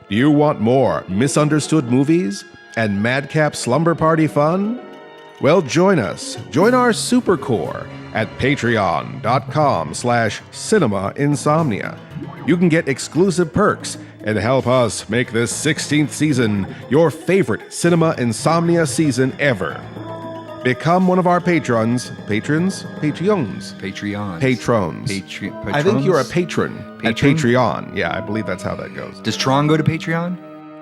Do you want more misunderstood movies and madcap slumber party fun? Well, join us. Join our supercore at patreon.com/cinema-insomnia. You can get exclusive perks and help us make this 16th season your favorite Cinema Insomnia season ever. Become one of our patrons. Patrons? Patreons. Patreons. Patrons. Patrons? I think you're a patron at Patreon. Yeah, I believe that's how that goes. Does Tron go to Patreon?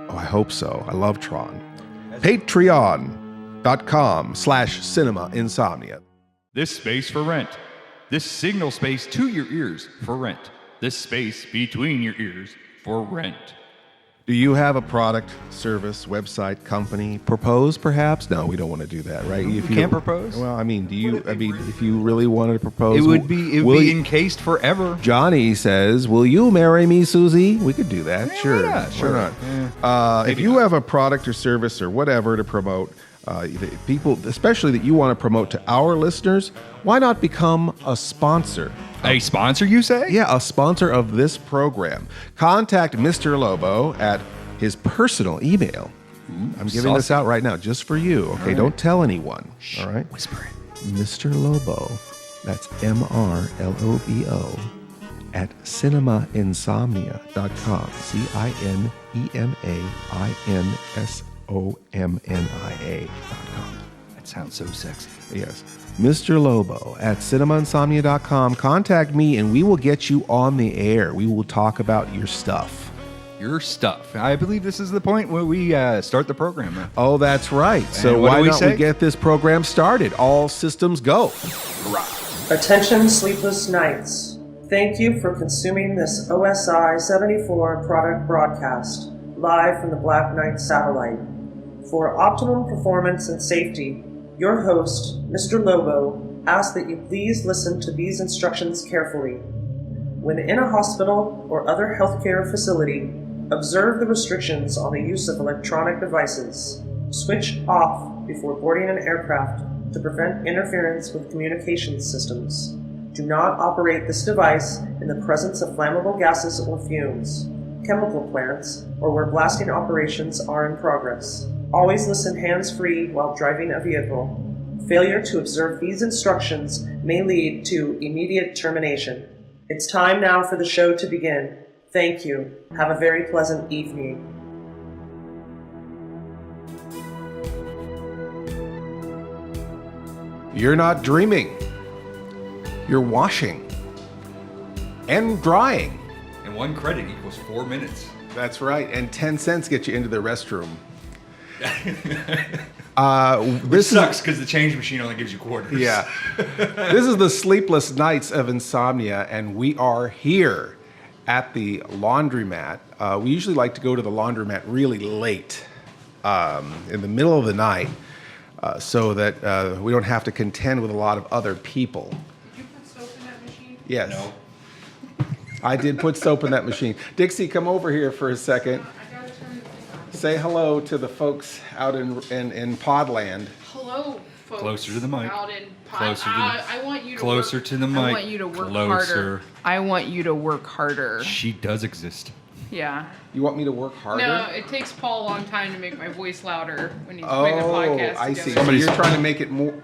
Oh, I hope so. I love Tron. Patreon.com/cinema-insomnia. This space for rent. This signal space to your ears for rent. This space between your ears for rent. Do you have a product, service, website, company? Propose, perhaps? No, we don't want to do that, right? If you can't propose? Well, I mean, if you really wanted to propose... It would be encased forever. Johnny says, will you marry me, Susie? We could do that, Yeah, sure. yeah, sure. Why not? If you have a product or service or whatever to promote, people, especially that you want to promote to our listeners, why not become a sponsor? A sponsor, you say? Yeah, a sponsor of this program. Contact Mr. Lobo at his personal email. I'm giving this out right now just for you. Okay, don't tell anyone. Shh, all right? Whisper it. Mr. Lobo, that's MRLOBO, at cinemainsomnia.com. CINEMAINSOMNIA.com. That sounds so sexy. Yes. Mr. Lobo at cinemainsomnia.com. Contact me and we will get you on the air. We will talk about your stuff. Your stuff. I believe this is the point where we start the program. Oh, that's right. So what why do we not say? we get this program started? All systems go. Attention Sleepless Knights. Thank you for consuming this OSI 74 product broadcast live from the Black Knight satellite. For optimum performance and safety, your host, Mr. Lobo, asks that you please listen to these instructions carefully. When in a hospital or other healthcare facility, observe the restrictions on the use of electronic devices. Switch off before boarding an aircraft to prevent interference with communications systems. Do not operate this device in the presence of flammable gases or fumes, chemical plants, or where blasting operations are in progress. Always listen hands-free while driving a vehicle. Failure to observe these instructions may lead to immediate termination. It's time now for the show to begin. Thank you. Have a very pleasant evening. You're not dreaming. You're washing and drying. And 1 credit equals 4 minutes. That's right. And 10 cents get you into the restroom. This sucks because the change machine only gives you quarters. Yeah. This is the Sleepless Nights of Insomnia, and we are here at the laundromat. We usually like to go to the laundromat really late, in the middle of the night, so that we don't have to contend with a lot of other people. Did you put soap in that machine? Yes. No. I did put soap in that machine. Dixie, come over here for a second. I gotta turn the thing on. Say hello to the folks out in Podland. Hello, folks. Closer to the mic. Out in Closer to the- I want you to Closer work, to the I mic. want you to work Closer. harder. I want you to work harder. She does exist. Yeah. You want me to work harder? No, it takes Paul a long time to make my voice louder when he's putting a Oh, podcast I together. see. So you're trying to make it more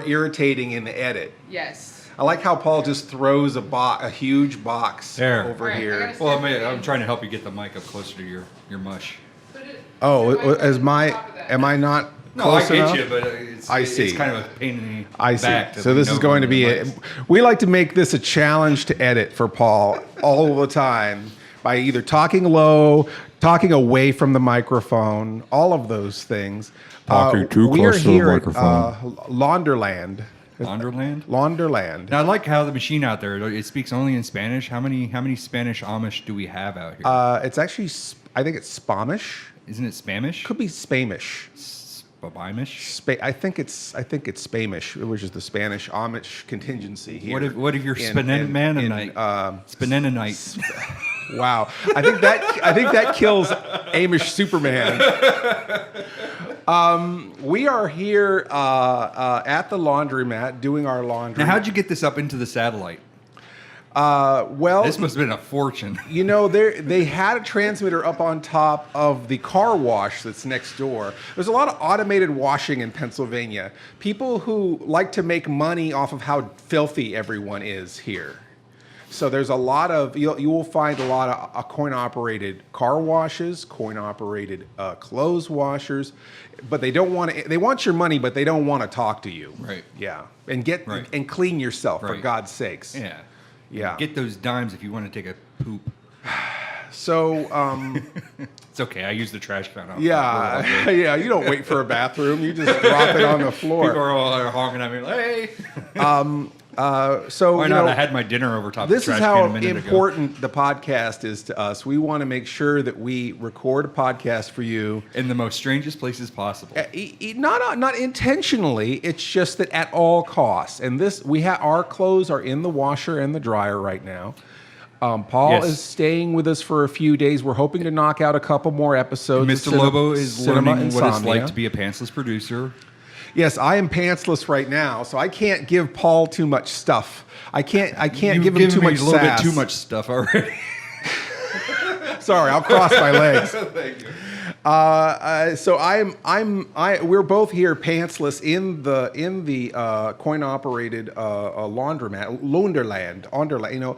irritating in the edit. Yes. I like how Paul just throws a huge box There. over Alright, I here. gotta Well, start I'm trying to help you get the mic up closer to your mush. Put it- Oh, put it as on my top of that. am I not No, close I enough? get you, but I see. It's kind of a pain in the I see. back. So this is going to be we like to make this a challenge to edit for Paul all the time by either talking low, talking away from the microphone, all of those things. Talking too we are close to the here microphone. at Launderland. Laundromat? Launderland. Now I like how the machine out there, it speaks only in Spanish. How many Spanish Amish do we have out here? It's actually, I think it's Spamish. Isn't it Spanish? Could be Spamish. Spamish? I think it's Spamish, which is the Spanish Amish contingency here. What if you're Spanenanite? Spanenanite. Wow, I think that kills Amish Superman. We are here at the laundromat doing our laundry. Now, how'd you get this up into the satellite? Well, This must have been a fortune. you know, they had a transmitter up on top of the car wash that's next door. There's a lot of automated washing in Pennsylvania. People who like to make money off of how filthy everyone is here. So there's a lot of, you will find a lot of coin-operated car washes, coin-operated clothes washers, but they don't want to, they want your money, but they don't want to talk to you. Right. Yeah. And get, Right. and clean yourself, for Right. God's sakes. Yeah. Yeah. Get those dimes if you want to take a poop. So, It's okay. I use the trash can. yeah, yeah, you don't wait for a bathroom. You just drop it on the floor. People are all honking at me like, hey. So, Why you not? know, I had my dinner over top of this the is trash can how a minute ago. important the podcast is to us. We want to make sure that we record a podcast for you. In the most strangest places possible. Not intentionally. It's just that at all costs. And this, our clothes are in the washer and the dryer right now. Paul Yes. is staying with us for a few days. We're hoping to knock out a couple more episodes. of Mr. Lobo is Cinema learning what it's Insomnia. like to be a pantsless producer. Yes, I am pantsless right now, so I can't give Paul too much stuff. I can't You've give him given too me much a little sass. bit too much stuff already. Sorry, I'll cross my legs. Thank you. So we're both here pantsless in the coin-operated laundromat, Launderland. You know,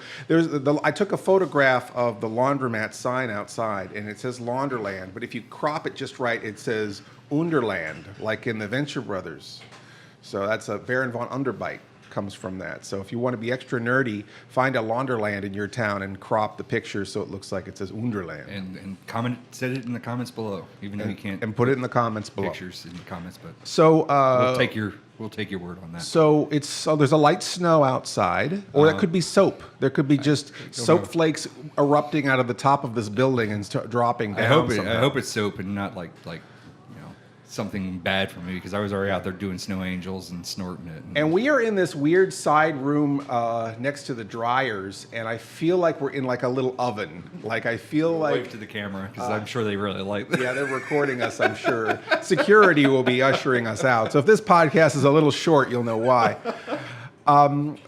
I took a photograph of the laundromat sign outside, and it says Launderland, but if you crop it just right, it says Underland, like in the Venture Brothers. So that's a Baron von Underbite comes from that. So if you want to be extra nerdy, find a Launderland in your town and crop the picture so it looks like it says Underland. And comment, said it in the comments below, even though you can't. And put it in the comments below. Pictures in the comments, but So we'll take your word on that. So there's a light snow outside, or that could be soap. There could be just soap flakes erupting out of the top of this building and dropping down. I hope it's soap and not like you know, something bad for me, because I was already out there doing snow angels and snorting it. And we are in this weird side room next to the dryers, and I feel like we're in like a little oven. Like I feel wave like to the camera, because I'm sure they really like that. yeah, they're recording us. I'm sure security will be ushering us out. So if this podcast is a little short, you'll know why.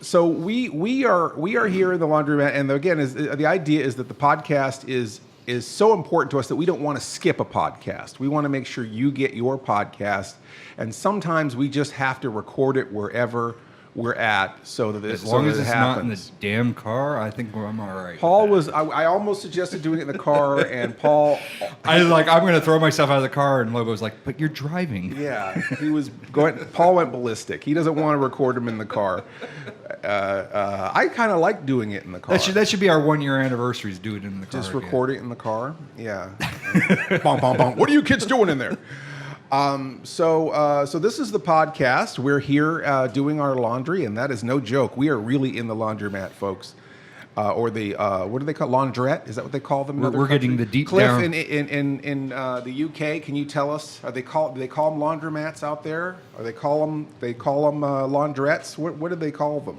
So we are here in the laundromat, and again, the idea is that the podcast is so important to us that we don't want to skip a podcast. We want to make sure you get your podcast, and sometimes we just have to record it wherever we're at, so that As long as it it's happens. not in the damn car, I think I'm all right. Paul was. I almost suggested doing it in the car, and Paul. I'm going to throw myself out of the car, and Lobo's like, but you're driving. Yeah, he was going. Paul went ballistic. He doesn't want to record him in the car. I kind of like doing it in the car. That should be our 1 year anniversary, is do it in the car. Just again. record it in the car. Yeah. Bong, bong, bong. What are you kids doing in there? So this is the podcast. We're here doing our laundry, and that is no joke. We are really in the laundromat, folks. Or the what do they call laundrette? Is that what they call them? In other We're getting countries? the deep Cliff, down. in the UK. Can you tell us? Do they call them laundromats out there? Or they call them laundrettes? What do they call them?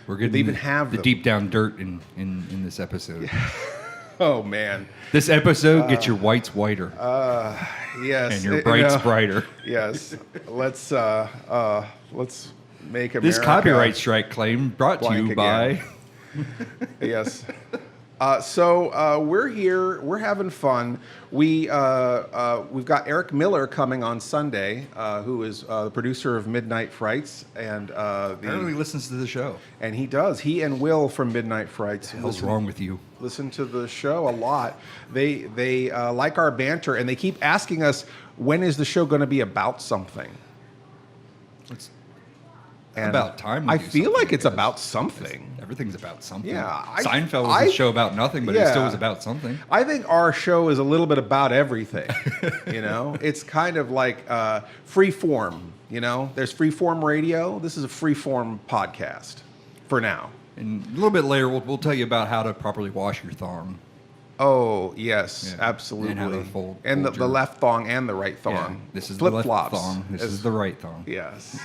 We're getting they even have the them? deep down dirt in this episode. Oh man. This episode gets your whites whiter Yes. and your brights brighter. Yes. Let's make America. This copyright strike claim brought to Blank you again. by. Yes. So we're here. We're having fun. We've got Eric Miller coming on Sunday, who is the producer of Midnight Frights, and Apparently listens to the show. and he does. He and Will from Midnight Frights What's wrong with you? listen to the show a lot. They like our banter, and they keep asking us, when is the show going to be about something? It's And about time. we I do feel something, like it's I guess. about something. Everything's about something. Yeah, Seinfeld was a show about nothing, but it still yeah. was about something. I think our show is a little bit about everything. You know, it's kind of like free form. You know, there's free form radio. This is a free form podcast for now. And a little bit later, we'll tell you about how to properly wash your thong. Oh yes, Yeah. absolutely. And how to fold the your- left thong and the right thong. Yeah, this is flip the left flops. thong. This is the right thong. Yes.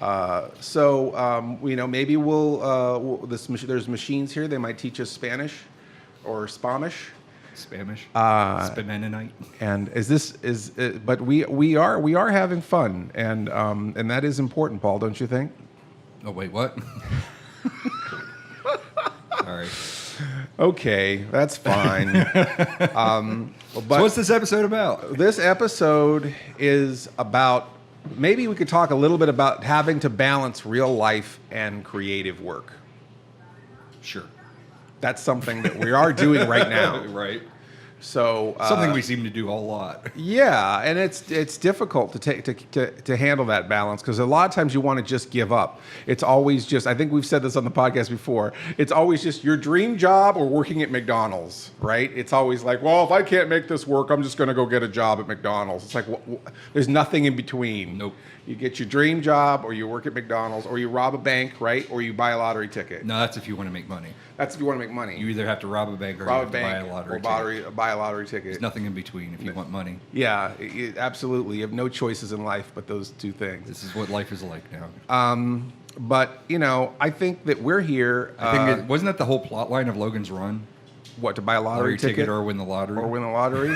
You know, maybe there's machines here. They might teach us Spanish or Spanish. Spanish. Uh, Spamanonite. And but we are having fun, and that is important, Paul, don't you think? Oh wait, what? Sorry. Okay, that's fine. So But what's this episode about? this episode is about, maybe we could talk a little bit about having to balance real life and creative work. Sure. That's something that we are doing right now. Right. So Something we seem to do a lot. yeah, and it's difficult to handle that balance, because a lot of times you want to just give up. It's always just, I think we've said this on the podcast before, it's always just your dream job or working at McDonald's, right? It's always like, well, if I can't make this work, I'm just going to go get a job at McDonald's. It's like, there's nothing in between. Nope. You get your dream job, or you work at McDonald's, or you rob a bank, right? Or you buy a lottery ticket. No, that's if you want to make money. That's if you want to make money. You either have to rob a bank or rob you a have to buy bank a lottery or ticket. buy a lottery ticket. There's nothing in between if you want money. Yeah, absolutely. You have no choices in life but those two things. This is what life is like now. But, I think that we're here. I think wasn't that the whole plot line of Logan's Run? What, to buy a lottery ticket? or win the lottery? Or win the lottery?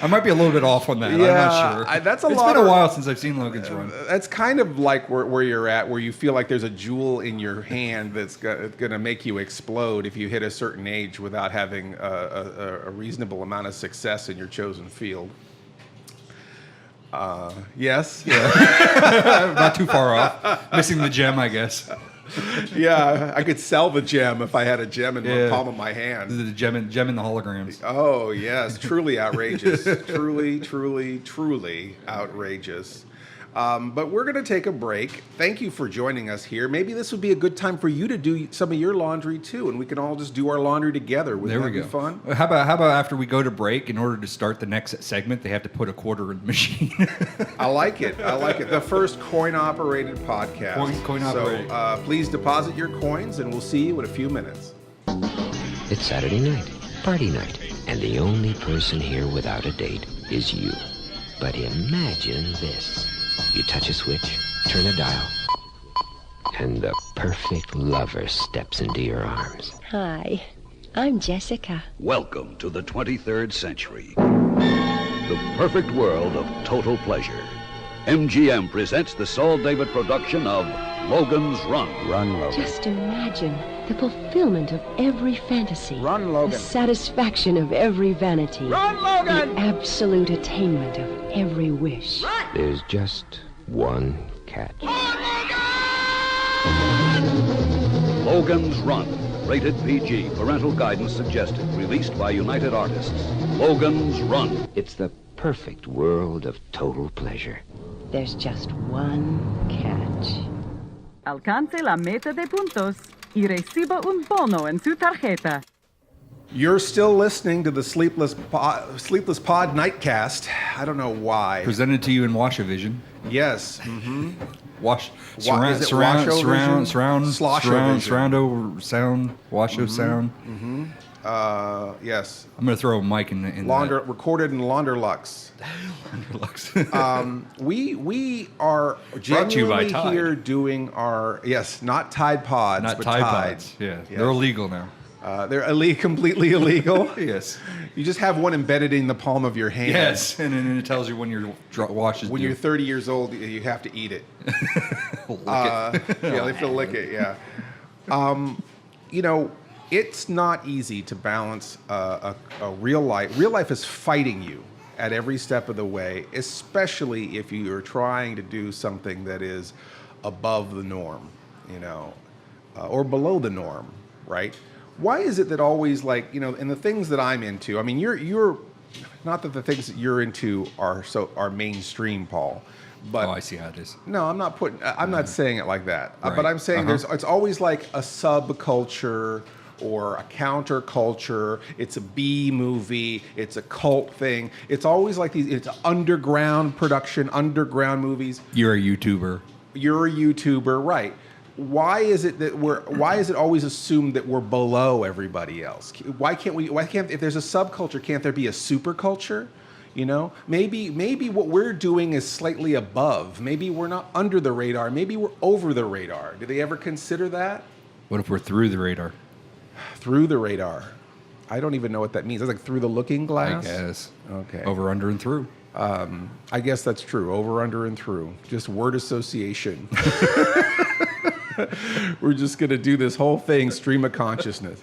I might be a little bit off on that. Yeah, I'm not sure. that's a It's lot been a of- while since I've seen Logan's Run. That's kind of like where you're at, where you feel like there's a jewel in your hand that's going to make you explode if you hit a certain age without having a reasonable amount of success in your chosen field. Yes? Yeah. Not too far off. Missing the gem, I guess. Yeah, I could sell the gem if I had a gem in the Yeah. palm of my hand. The gem in the holograms. Oh, yes. Truly outrageous. truly outrageous. But we're going to take a break. Thank you for joining us here. Maybe this would be a good time for you to do some of your laundry, too, and we can all just do our laundry together. Wouldn't There we that go. be fun? How about after we go to break, in order to start the next segment, they have to put a quarter in the machine. I like it. The first coin-operated podcast. Coin-operated. So please deposit your coins, and we'll see you in a few minutes. It's Saturday night, party night, and the only person here without a date is you. But imagine this. You touch a switch, turn a dial, and the perfect lover steps into your arms. Hi, I'm Jessica. Welcome to the 23rd century. The perfect world of total pleasure. MGM presents the Saul David production of Logan's Run. Run, Logan. Just imagine the fulfillment of every fantasy. Run, Logan. The satisfaction of every vanity. Run, Logan! The absolute attainment of every wish. There's just one catch. Logan's Run. Rated PG. Parental guidance suggested. Released by United Artists. Logan's Run. It's the perfect world of total pleasure. There's just one catch. Alcance la meta de puntos y reciba un bono en su tarjeta. You're still listening to the Sleepless Pod Nightcast. I don't know why. Presented to you in Washavision. Yes. Mm-hmm. Surround, is it surround, Washovision? surround, Sloshovision. surround over sound, Washo sound. Yes. I'm gonna throw a mic in Recorded in Laundrolux. We are Brought to you by genuinely Tide. here doing our not Tide Pods, Not but Tide Tide. Pods. Yeah, Yes. they're illegal now. They're completely illegal. Yes. You just have one embedded in the palm of your hand. Yes, and then it tells you when your wash is When due. you're 30 years old, you have to eat it. Lick it. Yeah, they have to lick it. Yeah. It's not easy to balance a real life. Real life is fighting you at every step of the way, especially if you are trying to do something that is above the norm, or below the norm, right? Why is it that always, in the things that I'm into, I mean, you're not that the things that you're into are mainstream, Paul, but Oh, I see how it is. no, I'm not saying it like that. Right. But I'm saying it's always like a subculture or a counterculture. It's a B movie. It's a cult thing. It's always like it's underground production, underground movies. You're a YouTuber. You're a YouTuber, right? Why is it always assumed that we're below everybody else? Why can't if there's a subculture, can't there be a superculture? Maybe what we're doing is slightly above. Maybe we're not under the radar. Maybe we're over the radar. Do they ever consider that? What if we're through the radar? Through the radar. I don't even know what that means. It's like through the looking glass? I guess. Okay. Over, under, and through. I guess that's true. Over, under, and through. Just word association. We're just going to do this whole thing, stream of consciousness.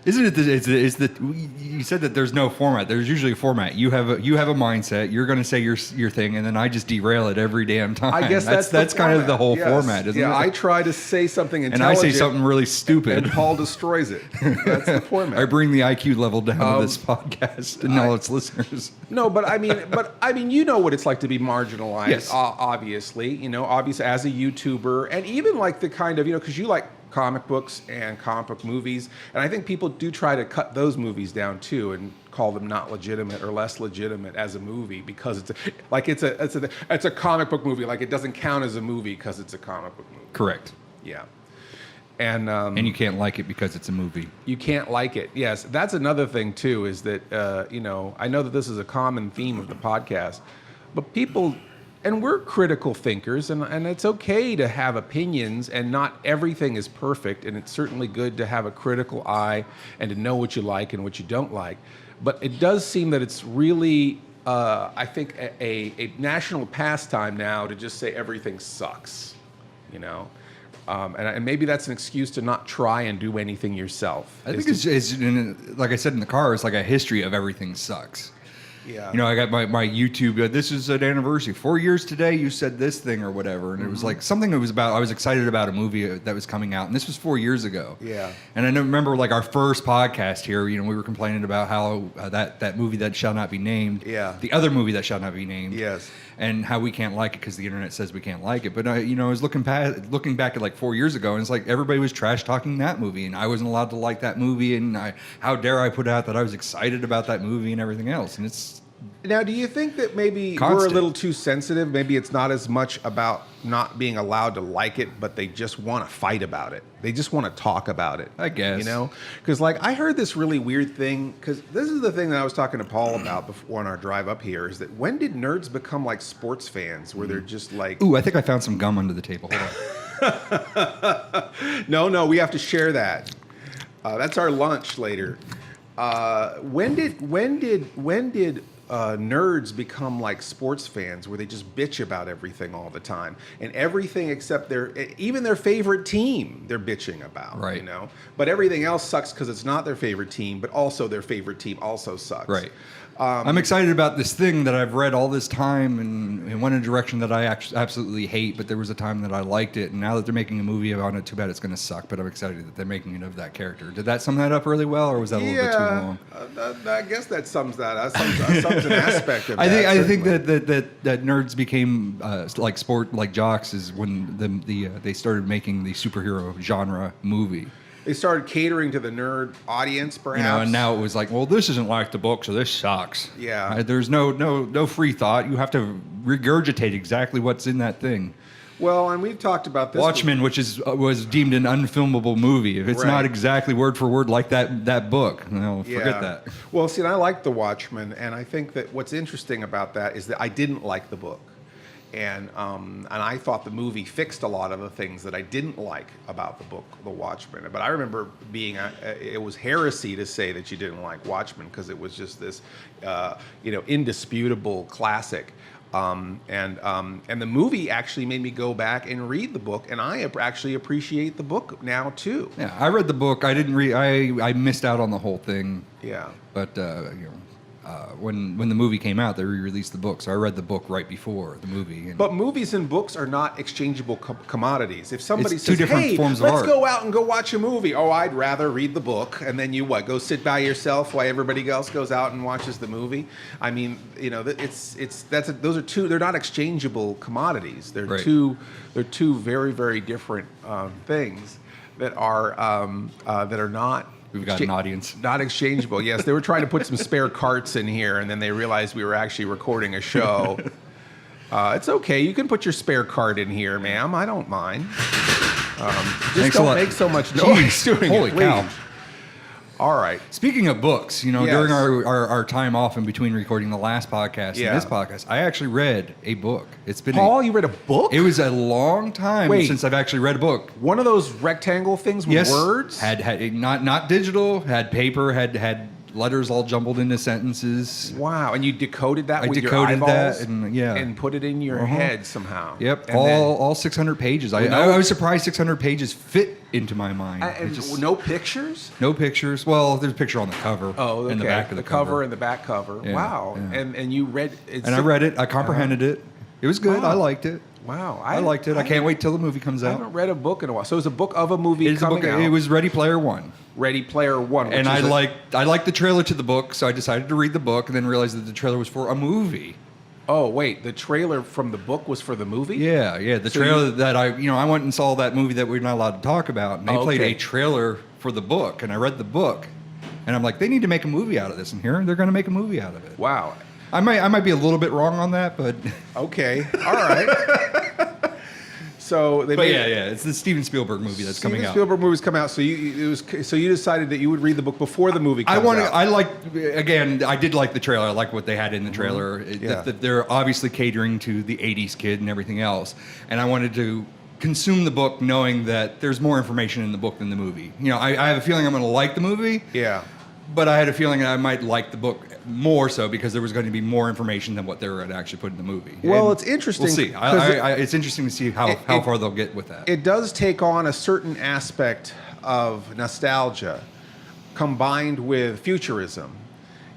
Isn't it? You said that there's no format. There's usually a format. You have a mindset. You're going to say your thing, and then I just derail it every damn time. I guess that's kind of the whole yes. format, isn't it? Yeah, I try to say something intelligent, and I say something really stupid, and Paul destroys it. That's the format. I bring the IQ level down to this podcast and all its listeners. No, but I mean, you know what it's like to be marginalized. Yes. Obviously, obviously as a YouTuber, and even like the kind of, because you like comic books and comic book movies, and I think people do try to cut those movies down too and call them not legitimate or less legitimate as a movie because it's a comic book movie, like it doesn't count as a movie because it's a comic book movie. Correct. Yeah. And you can't like it because it's a movie. You can't like it. Yes, that's another thing too. Is that I know that this is a common theme of the podcast, but people, and we're critical thinkers, and it's okay to have opinions, and not everything is perfect, and it's certainly good to have a critical eye and to know what you like and what you don't like. But it does seem that it's really, I think, a national pastime now to just say everything sucks, And maybe that's an excuse to not try and do anything yourself. I think it's like I said in the car, it's like a history of everything sucks. Yeah. I got my YouTube, this is an anniversary. 4 years today, you said this thing or whatever. And it was like something that was about, I was excited about a movie that was coming out. And this was 4 years ago. Yeah. And I remember like our first podcast here, we were complaining about how that movie that shall not be named. Yeah. The other movie that shall not be named. Yes. And how we can't like it because the internet says we can't like it. But I was looking back at like 4 years ago, and it's like everybody was trash talking that movie, and I wasn't allowed to like that movie, and how dare I put out that I was excited about that movie and everything else. And it's now, do you think that maybe constant. We're a little too sensitive? Maybe it's not as much about not being allowed to like it, but they just want to fight about it. They just want to talk about it. I guess. Because like I heard this really weird thing, because this is the thing that I was talking to Paul about before on our drive up here, is that when did nerds become like sports fans, where they're just like... Ooh, I think I found some gum under the table. Hold on. No, we have to share that. That's our lunch later. When did nerds become like sports fans, where they just bitch about everything all the time, and everything except even their favorite team they're bitching about, right? But everything else sucks because it's not their favorite team, but also their favorite team also sucks, right? I'm excited about this thing that I've read all this time and went in a direction that I absolutely hate, but there was a time that I liked it, and now that they're making a movie on it, too bad it's going to suck, but I'm excited that they're making it of that character. Did that sum that up really well, or was that a little bit too long? I guess that sums that up. Sums an aspect of that. I think that nerds became like jocks is when they started making the superhero genre movie. They started catering to the nerd audience, perhaps. And now it was like, well, this isn't like the book, so this sucks. Yeah. There's no free thought. You have to regurgitate exactly what's in that thing. Well, and we've talked about this. Watchmen, which was deemed an unfilmable movie. If it's not exactly word for word like that book, forget that. Well, see, and I like The Watchmen, and I think that what's interesting about that is that I didn't like the book. And I thought the movie fixed a lot of the things that I didn't like about the book, The Watchmen. But I remember it was heresy to say that you didn't like Watchmen, because it was just this, indisputable classic. And the movie actually made me go back and read the book, and I actually appreciate the book now too. Yeah, I read the book. I didn't read. I missed out on the whole thing. Yeah. But when the movie came out, they re-released the book, so I read the book right before the movie. But movies and books are not exchangeable commodities. If somebody It's says, two different "Hey, forms of let's art. go out and go watch a movie," oh, I'd rather read the book, and then you go sit by yourself while everybody else goes out and watches the movie. I mean, those are two. They're not exchangeable commodities. They're right. two very, very different things that are not. We've got an audience. Not exchangeable. Yes, they were trying to put some spare carts in here, and then they realized we were actually recording a show. It's okay. You can put your spare cart in here, ma'am. I don't mind. Just don't make so much noise doing Holy it, cow. please. All right. Speaking of books, Yes. during our time off in between recording the last podcast and this podcast, I actually read a book. It's been Paul, you read a book? It was a long time since I've actually read a book. One of those rectangle things with words? Had not digital, had paper, had letters all jumbled into sentences. Wow, and you decoded that I with decoded your eyeballs? that, and yeah, and put it in your head somehow. Yep, And all 600 pages. I was surprised 600 pages fit into my mind. and no pictures? No pictures. Well, there's a picture on the cover. Oh, okay. In the back of the cover and the back cover. Yeah, Wow. yeah. And you read it. And I read it. I comprehended it. It was good. Wow. I liked it. Wow. I liked it. I can't wait till the movie comes I out. haven't read a book in a while. So it's a book of a movie It's a coming book. out. It was Ready Player One. Ready Player One. Which And I is liked the trailer to the book, so I decided to read the book and then realized that the trailer was for a movie. Oh, wait. The trailer from the book was for the movie? Yeah. The So trailer that I went and saw that movie that we're not allowed to talk about, and they played a trailer for the book, and I read the book, and I'm like, they need to make a movie out of this, and here they're going to make a movie out of it. Wow. I might be a little bit wrong on that, but Okay. All right. So they made it's the Steven Spielberg movie that's coming out. Spielberg movie's come out. So you decided that you would read the book before the movie comes out. I did like the trailer. I like what they had in the trailer. They're obviously catering to the 80s kid and everything else. And I wanted to consume the book knowing that there's more information in the book than the movie. I have a feeling I'm going to like the movie. Yeah. But I had a feeling that I might like the book more so because there was going to be more information than what they were going to actually put in the movie. Well, And it's interesting. We'll see. It's interesting to see how far they'll get with that. It does take on a certain aspect of nostalgia combined with futurism.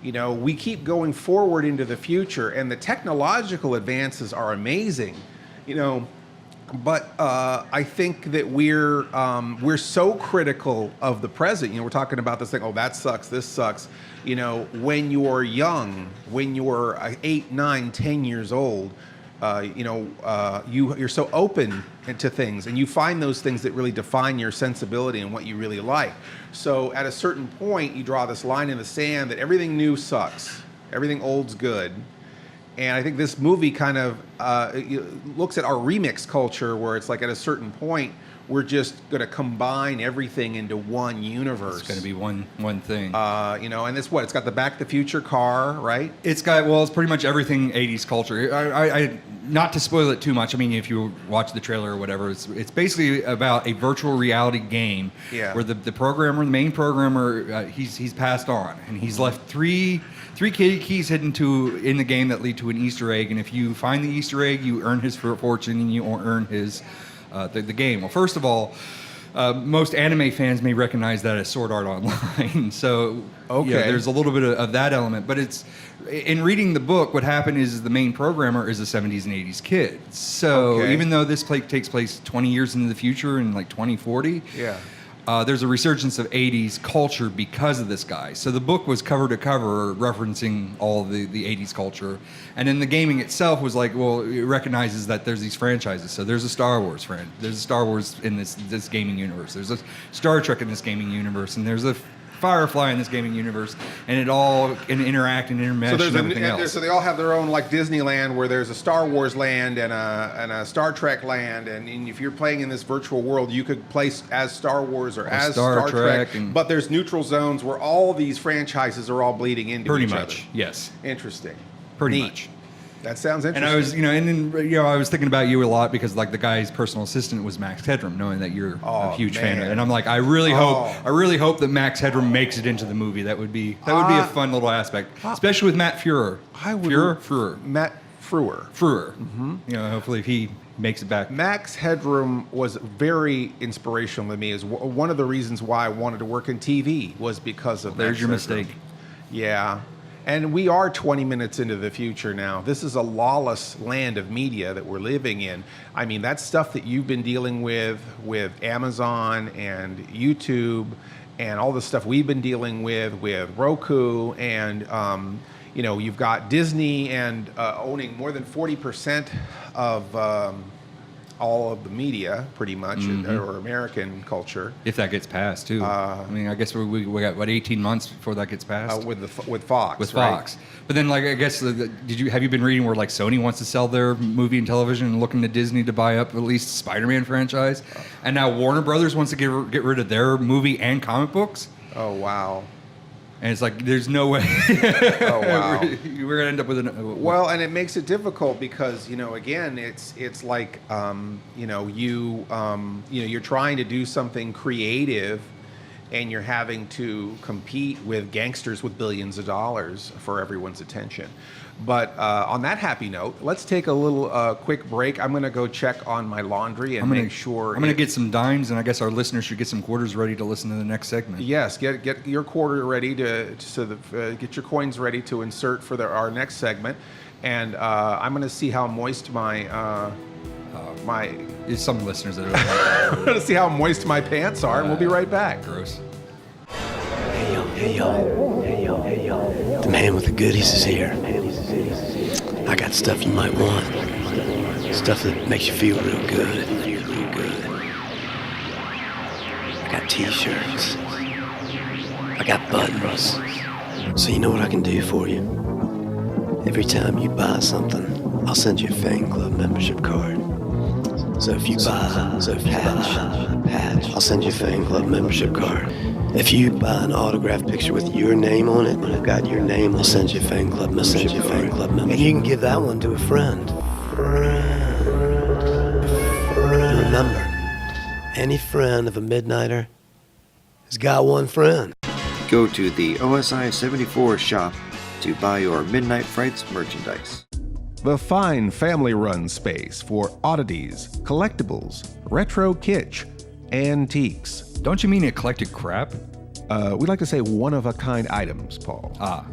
We keep going forward into the future, and the technological advances are amazing. But I think that we're so critical of the present. We're talking about this thing. Oh, that sucks. This sucks. When you're young, when you're 8, 9, 10 years old, you're so open to things, and you find those things that really define your sensibility and what you really like. So at a certain point, you draw this line in the sand that everything new sucks, everything old's good. And I think this movie kind of looks at our remix culture, where it's like at a certain point, we're just going to combine everything into one universe. It's going to be one thing. And it's what? It's got the Back to the Future car, right? It's pretty much everything 80s culture. I not to spoil it too much. I mean, if you watch the trailer or whatever, it's basically about a virtual reality game where the main programmer, he's passed on, and he's left three keys hidden in the game that lead to an Easter egg, and if you find the Easter egg, you earn his fortune and you earn his the game. Well, first of all, most anime fans may recognize that as Sword Art Online, so there's a little bit of that element. But it's in reading the book, what happened is the main programmer is a 70s and 80s kid. So even though this takes place 20 years into the future in like 2040, there's a resurgence of 80s culture because of this guy. So the book was cover to cover referencing all the 80s culture. And then the gaming itself was like, well, it recognizes that there's these franchises. So there's a Star Wars there's a Star Wars in this gaming universe. There's a Star Trek in this gaming universe. And there's a Firefly in this gaming universe, and it all can interact and intermesh and everything else. So they all have their own, like Disneyland, where there's a Star Wars land and a Star Trek land, and if you're playing in this virtual world, you could play as Star Wars or as Star Trek. But there's neutral zones where all these franchises are all bleeding into each other. Pretty much, yes. Interesting. Pretty Neat. much. That sounds interesting. And I was thinking about you a lot because like the guy's personal assistant was Max Headroom, knowing that you're a huge fan of it. And I'm like, I really hope that Max Headroom makes it into the movie. That would be a fun little aspect, especially with Matt Frewer. Matt Frewer. Mm-hmm. Hopefully if he makes it back. Max Headroom was very inspirational to me. Is one of the reasons why I wanted to work in TV was because of There's Max your Headroom. mistake. Yeah. And we are 20 minutes into the future now. This is a lawless land of media that we're living in. I mean, that's stuff that you've been dealing with Amazon and YouTube and all the stuff we've been dealing with Roku. And, you've got Disney and owning more than 40% of all of the media, pretty much, or American culture. If that gets passed, too. I guess we got 18 months before that gets passed with Fox. With right? Fox, but then I guess have you been reading where Sony wants to sell their movie and television and looking to Disney to buy up at least the Spider-Man franchise, and now Warner Brothers wants to get rid of their movie and comic books. Oh wow. And it's like, there's no way. Oh wow. We're gonna end up with well, and it makes it difficult because again, it's like you're trying to do something creative, and you're having to compete with gangsters with billions of dollars for everyone's attention. But on that happy note, let's take a little quick break. I'm going to go check on my laundry and make sure. I'm going to get some dimes, and I guess our listeners should get some quarters ready to listen to the next segment. Yes, get your quarter ready get your coins ready to insert for our next segment, and I'm going to see how moist my There's some listeners that are. I'm going to see how moist my pants are, and we'll be right back. Gross. Hey yo. The man with the goodies is here. I got stuff you might want. Stuff that makes you feel real good. I got t-shirts. I got buttons. So you know what I can do for you? Every time you buy something, I'll send you a fan club membership card. So if you buy a patch, I'll send you a fan club membership card. If you buy an autographed picture with your name on it, and I've got your name, I'll send you a fan club membership card. And you can give that one to a friend. Remember, any friend of a Midnighter has got one friend. Go to the OSI 74 shop to buy your Midnight Frights merchandise. The fine family-run space for oddities, collectibles, retro kitsch, antiques. Don't you mean eclectic crap? We like to say one-of-a-kind items, Paul. Ah.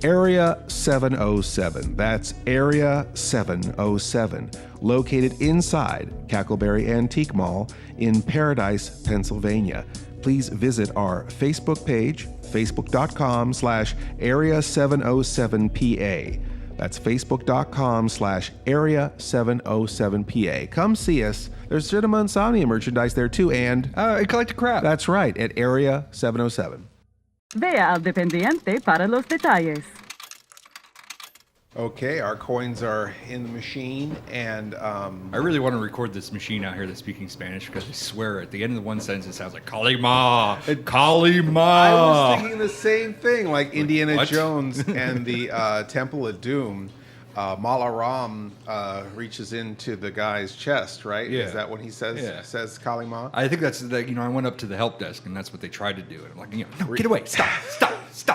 Area 707. That's Area 707. Located inside Cackleberry Antique Mall in Paradise, Pennsylvania. Please visit our Facebook page, facebook.com/Area707PA. That's facebook.com/Area707PA. Come see us. There's Cinema Insomnia merchandise there too, and eclectic crap. That's right, at Area 707. Vea al dependiente para los detalles. Okay, our coins are in the machine, and I really want to record this machine out here that's speaking Spanish, because I swear at the end of the one sentence it sounds like Kalima. Kalima. I was thinking the same thing, like Indiana what? Jones and the Temple of Doom. Malaram reaches into the guy's chest, right? Yeah. Is that what he says? Yeah. Says Kalima? I think that's I went up to the help desk, and that's what they tried to do. And I'm like, no, get away, stop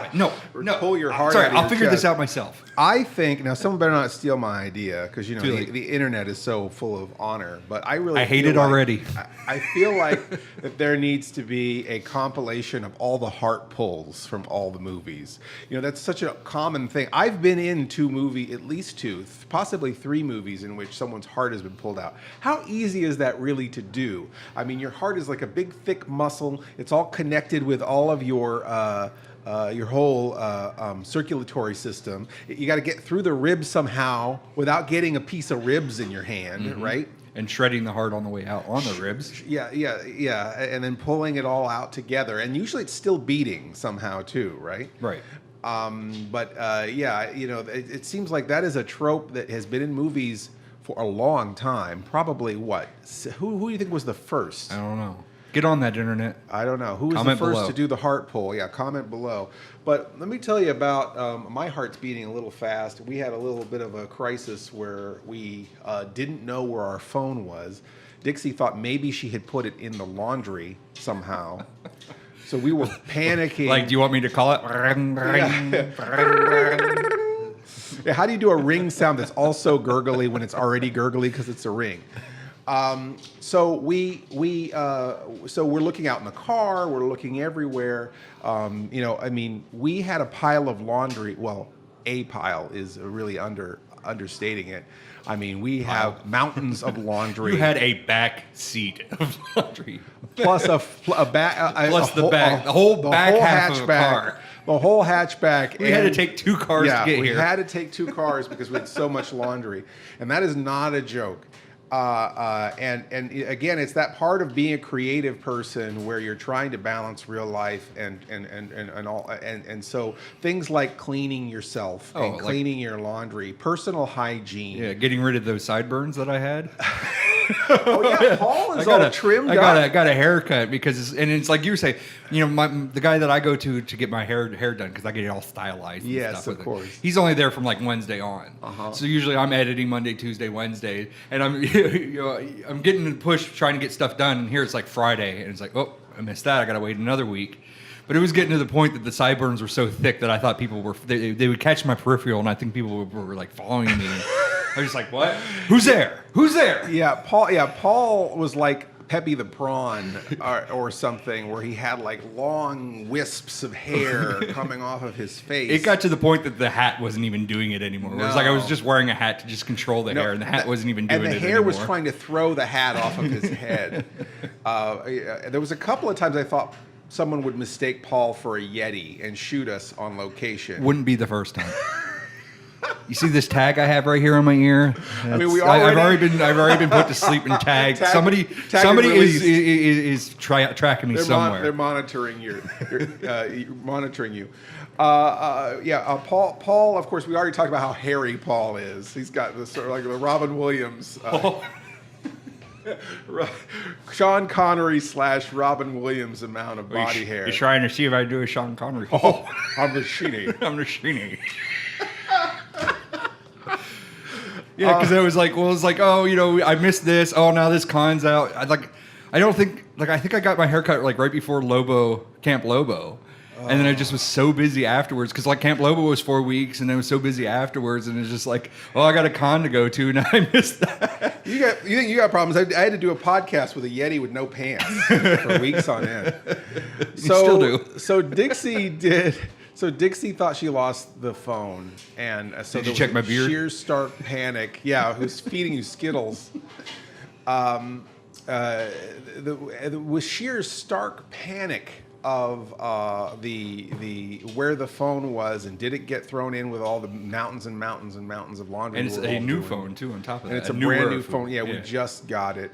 it, no. Pull your heart Sorry, out of I'll your figure chest. this out myself. I think now someone better not steal my idea, because Too late. the internet is so full of honor. But I hate feel it already. I feel like that there needs to be a compilation of all the heart pulls from all the movies. That's such a common thing. I've been in at least two, possibly three movies in which someone's heart has been pulled out. How easy is that really to do? I mean, your heart is like a big thick muscle. It's all connected with all of your whole circulatory system. You got to get through the ribs somehow without getting a piece of ribs in your hand, right? And shredding the heart on the way out on the ribs. Yeah, and then pulling it all out together. And usually it's still beating somehow too, right? Right. It seems like that is a trope that has been in movies for a long time. Probably what? Who do you think was the first? I don't know. Get on that, internet. I don't know. Who was Comment the first below. to do the heart pull? Yeah, comment below. But let me tell you about my heart's beating a little fast. We had a little bit of a crisis where we didn't know where our phone was. Dixie thought maybe she had put it in the laundry somehow. So we were panicking. Like, do you want me to call it? Yeah, how do you do a ring sound that's also gurgly when it's already gurgly because it's a ring? So we're looking out in the car. We're looking everywhere. We had a pile of laundry. Well, a pile is really understating it. I mean, we have mountains of laundry. You had a back seat of laundry. Plus the whole back half of a car. The whole hatchback. We had to take two cars to get here. We had to take two cars because we had so much laundry. And that is not a joke. And again, it's that part of being a creative person where you're trying to balance real life and so things like cleaning yourself and cleaning your laundry, personal hygiene. Yeah, getting rid of those sideburns that I had. Oh yeah, Paul is all trimmed up. I got a haircut because it's like you say, the guy that I go to get my hair done because I get it all stylized. Yes, and stuff of course. He's only there from like Wednesday on. So usually I'm editing Monday, Tuesday, Wednesday, and I'm getting the push trying to get stuff done. And here it's like Friday, and it's like, oh, I missed that. I got to wait another week. But it was getting to the point that the sideburns were so thick that I thought people were they would catch my peripheral, and I think people were like following me. I was just like, "What? Who's there? Who's there?" Yeah, Paul was like Peppy the Prawn or something, where he had like long wisps of hair coming off of his face. It got to the point that the hat wasn't even doing it anymore. It was like I was just wearing a hat to just control the hair, and the hat wasn't even doing it anymore. And the hair was trying to throw the hat off of his head. There was a couple of times I thought someone would mistake Paul for a Yeti and shoot us on location. Wouldn't be the first time. You see this tag I have right here on my ear? I mean, I've already been put to sleep and tagged. Somebody is tracking me somewhere. They're monitoring you. Monitoring you. Paul. Of course, we already talked about how hairy Paul is. He's got this sort of like the Robin Williams. Sean Connery / Robin Williams amount of body hair. You're trying to see if I do a Sean Connery. Oh, I'm Rashini. I'm Rashini. Yeah, because it was like, oh, I missed this. Oh, now this con's out. I think I got my haircut like right before Camp Lobo. And then I just was so busy afterwards because like Camp Lobo was 4 weeks, and I was so busy afterwards, and it's just like, oh, I got a con to go to, and I missed that. You think you got problems? I had to do a podcast with a Yeti with no pants for weeks on end. Still do. So Dixie did. So Dixie thought she lost the phone, and so did you check my beard? Sheer stark panic. Yeah, who's feeding you Skittles? With sheer stark panic of the where the phone was, and did it get thrown in with all the mountains and mountains and mountains of laundry? And it's a new phone too on top of that. And it's a brand new phone. Yeah, we just got it.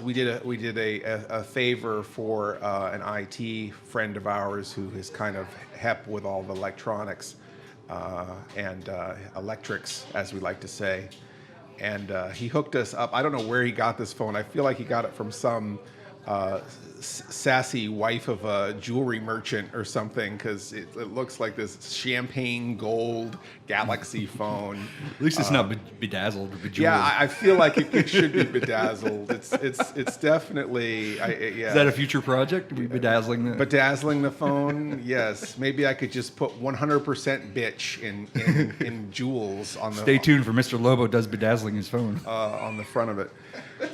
We did a favor for an IT friend of ours who is kind of hep with all the electronics and electrics, as we like to say. And he hooked us up. I don't know where he got this phone. I feel like he got it from some sassy wife of a jewelry merchant or something, because it looks like this champagne gold Galaxy phone. At least it's not bedazzled or bejeweled. Yeah, I feel like it should be bedazzled. It's definitely. Yeah. Is that a future project? Are we bedazzling the bedazzling the phone? Yes. Maybe I could just put 100% bitch in jewels on the. Stay tuned for Mr. Lobo does bedazzling his phone on the front of it.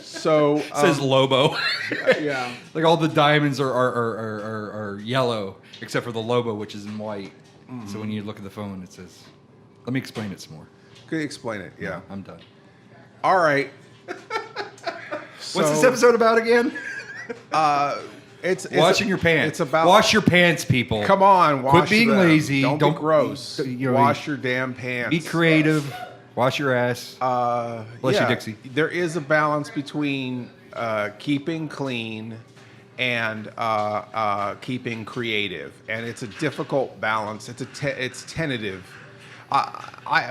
So it says Lobo. Yeah. Like all the diamonds are yellow, except for the Lobo, which is in white. Mm-hmm. So when you look at the phone, it says. Let me explain it some more. Could you explain it? Yeah. No, I'm done. All right. What's this episode about again? It's washing your pants. It's about wash your pants, people. Come on, quit being them. lazy. Don't be gross. Wash your damn pants. Be creative. Wash your ass. Bless you, Dixie. There is a balance between keeping clean and keeping creative, and it's a difficult balance. It's tentative.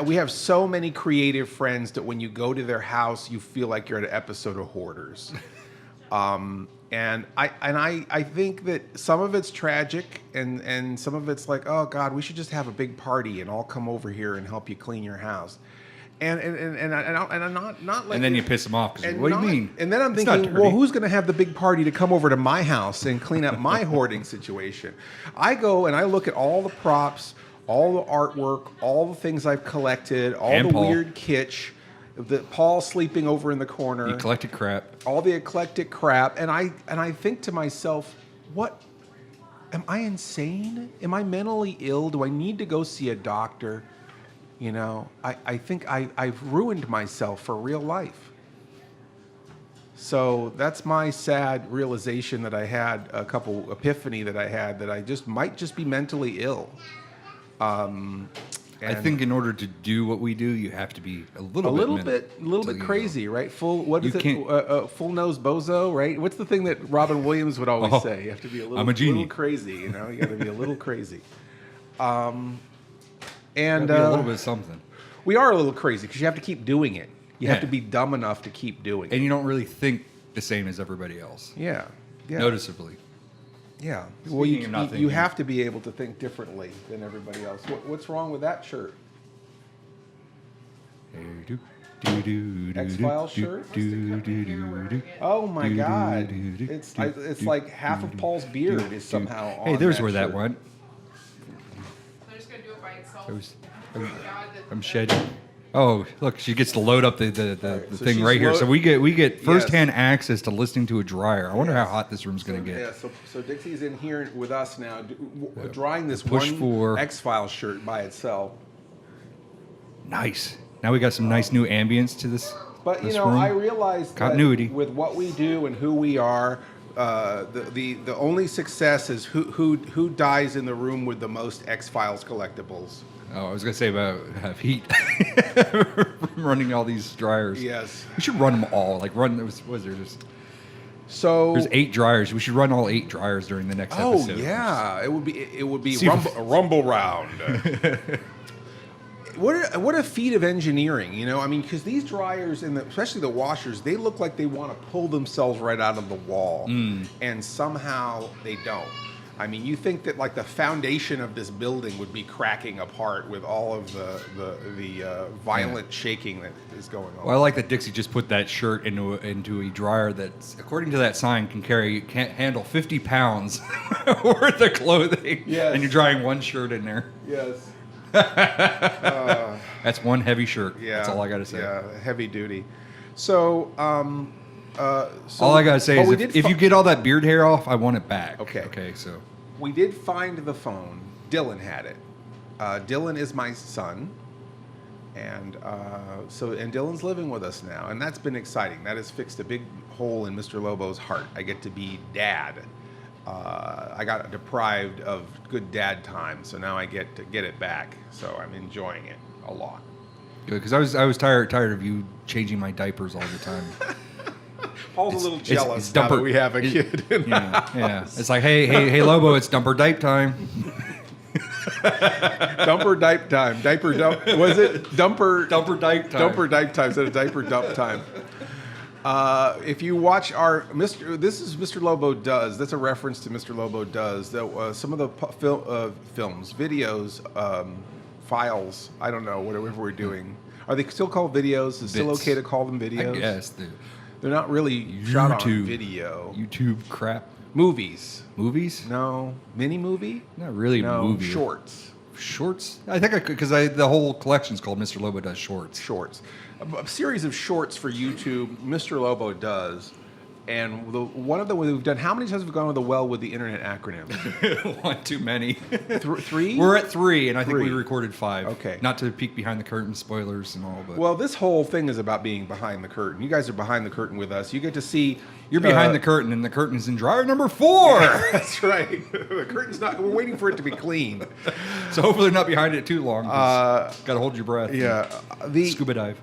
We have so many creative friends that when you go to their house, you feel like you're at an episode of Hoarders. And I think that some of it's tragic, and some of it's like, oh God, we should just have a big party and all come over here and help you clean your house. And I'm not like. And then you piss them off. What do you mean? And then I'm thinking, well, who's going to have the big party to come over to my house and clean up my hoarding situation? I go and I look at all the props, all the artwork, all the things I've collected, all the weird kitsch. Paul sleeping over in the corner. Eclectic crap. All the eclectic crap, and I think to myself, what? Am I insane? Am I mentally ill? Do I need to go see a doctor? You know, I think I've ruined myself for real life. So that's my sad realization that I had, epiphany that I had, that I might just be mentally ill. I think in order to do what we do, you have to be a little bit crazy, right? Full nose bozo, right? What's the thing that Robin Williams would always say? You have to be a little crazy, you know. You got to be a little crazy. And a little bit of something. We are a little crazy because you have to keep doing it. You have to be dumb enough to keep doing it. And you don't really think the same as everybody else. Yeah. Noticeably. Yeah. Well, you have to be able to think differently than everybody else. What's wrong with that shirt? X-Files shirt. Oh my God! It's like half of Paul's beard is somehow on. Hey, there's that where that shirt. went. I'm just gonna do it by itself. I'm shedding. Oh, look, she gets to load up the so thing she's right here. So we get firsthand Yes. access to listening to a dryer. I wonder how hot this room's going to get. Yeah, so Dixie's in here with us now, drying this Push one for- X-Files shirt by itself. Nice. Now we got some nice new ambience to this. But this you know, room. I realize Continuity. that with what we do and who we are, the only success is who dies in the room with the most X-Files collectibles. Oh, I was going to say about have heat from running all these dryers. Yes. We should run them all. Like run. Was there just? So there's 8 dryers. We should run all 8 dryers during the next episode. Oh yeah, it would be See if- a rumble round. What a feat of engineering, you know? I mean, because these dryers and especially the washers, they look like they want to pull themselves right out of the wall, and somehow they don't. I mean, you think that like the foundation of this building would be cracking apart with all of the violent shaking that is going on. Well, I like that Dixie just put that shirt into a dryer that, according to that sign, can't handle 50 pounds worth of clothing. Yes. And you're drying one shirt in there. Yes. That's one heavy shirt. Yeah. That's all I got to say. Yeah, heavy duty. So, all I got to say is if you get all that beard hair off, I want it back. Okay. Okay, so. We did find the phone. Dylan had it. Dylan is my son, and Dylan's living with us now, and that's been exciting. That has fixed a big hole in Mr. Lobo's heart. I get to be dad. I got deprived of good dad time, so now I get to get it back. So I'm enjoying it a lot. Good, because I was tired of you changing my diapers all the time. Paul's a little jealous now that we have a kid in the house. Yeah. It's like, hey, Lobo, it's dumper diaper time. Dumper diaper time. Diaper dump. Was it dumper diaper time? Dumper diaper time instead of diaper dump time. If you watch our this is Mr. Lobo Does. That's a reference to Mr. Lobo Does. That some of the films, videos, files. I don't know whatever we're doing. Are they still called videos? Is it still okay to call them videos? I guess. They're not really shot on video. YouTube crap. Movies. Movies? No. Mini movie? Not really movie. Shorts. Shorts? I think because the whole collection's called Mr. Lobo Does Shorts. Shorts. A series of shorts for YouTube, Mr. Lobo Does. And one of them we've done, how many times have we gone to the well with the internet acronyms? One too many. 3? We're at 3, and I think 3. we recorded 5. Okay. Not to peek behind the curtain, spoilers and all, but... Well, this whole thing is about being behind the curtain. You guys are behind the curtain with us. You get to see... You're behind the curtain, and the curtain is in dryer number 4! That's right. The curtain's not... We're waiting for it to be clean. So hopefully they're not behind it too long. Got to hold your breath. Yeah. Scuba dive.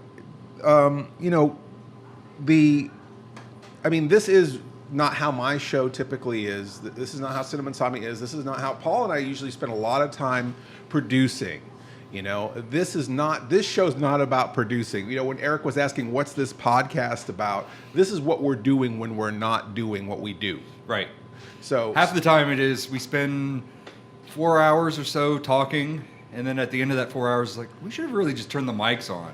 This is not how my show typically is. This is not how Cinema Insomnia is. This is not how Paul and I usually spend a lot of time producing. You know, this show's not about producing. You know, when Eric was asking, what's this podcast about? This is what we're doing when we're not doing what we do. Right. So half the time it is we spend 4 hours or so talking, and then at the end of that 4 hours, like, we should have really just turned the mics on.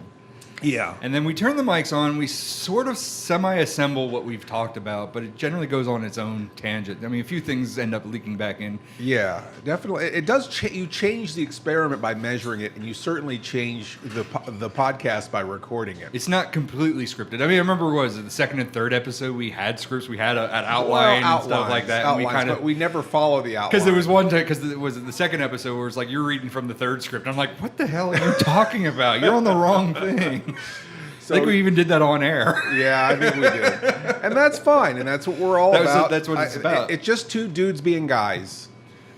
Yeah. And then we turn the mics on, we sort of semi-assemble what we've talked about, but it generally goes on its own tangent. I mean, a few things end up leaking back in. Yeah, definitely. It does. You change the experiment by measuring it, and you certainly change the podcast by recording it. It's not completely scripted. I mean, I remember, was it the second and third episode, we had scripts, we had an outline and stuff like that. But we never follow the outline. Because there was one time, because it was the second episode where it's like, you're reading from the third script. I'm like, what the hell are you talking about? You're on the wrong thing. So, I think we even did that on air. Yeah, I think we did. And that's fine, and that's what we're all about. That's what it's about. It's just two dudes being guys,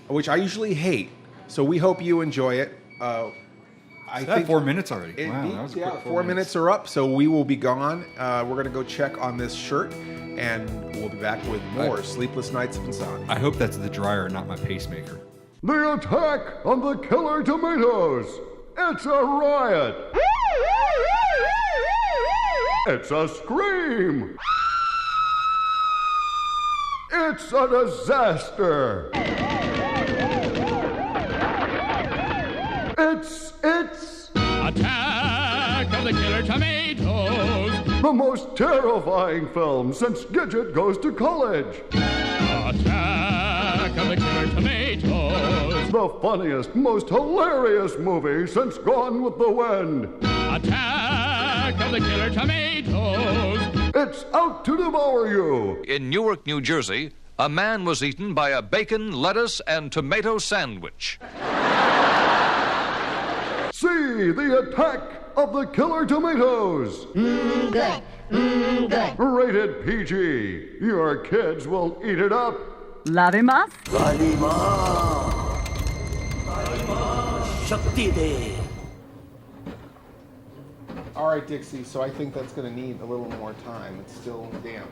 which I usually hate. So we hope you enjoy it. I think 4 minutes already. Wow, that was a quick 4 minutes are up, so we will be gone. We're going to go check on this shirt, and we'll be back with more Sleepless Nights of Insomnia. I hope that's the dryer, not my pacemaker. The attack on the killer tomatoes! It's a riot! It's a scream! It's a disaster! It's... Attack Attack of the Killer Tomatoes. The most terrifying film since Gidget Goes to College. Attack of the Killer Tomatoes. The funniest, most hilarious movie since Gone with the Wind. Attack of the Killer Tomatoes. It's out to devour you. In Newark, New Jersey, a man was eaten by a bacon, lettuce, and tomato sandwich. See the Attack of the Killer Tomatoes. Good. Good. Rated PG. Your kids will eat it up. La de más? All right, Dixie. So I think that's going to need a little more time. It's still damp.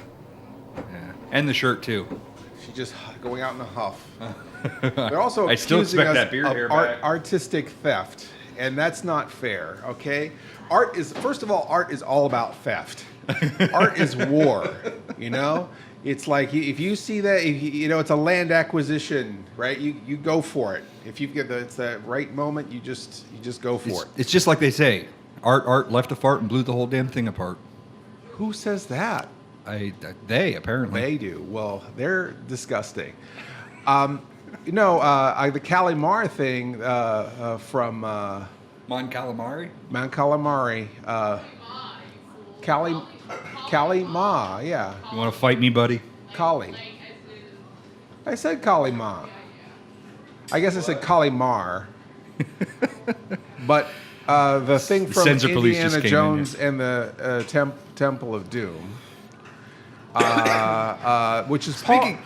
Yeah. And the shirt too. She's just going out in a huff. They're also I still accusing expect us that beard of hair back. artistic theft, and that's not fair. Okay, art is first of all, art is all about theft. Art is war. You know, it's like if you see that, it's a land acquisition, right? You go for it. If you get it's the right moment, you just go for it. It's just like they say, art left a fart and blew the whole damn thing apart. Who says that? They apparently. They do. Well, they're disgusting. The Calamari thing from Mon Calamari. Mount Calamari. Kalima, yeah. You want to fight me, buddy? Kali. I said Kalima. I guess I said Kalimar. But the thing from Sensor police just Indiana came in Jones and the Temple of Doom. Which is speaking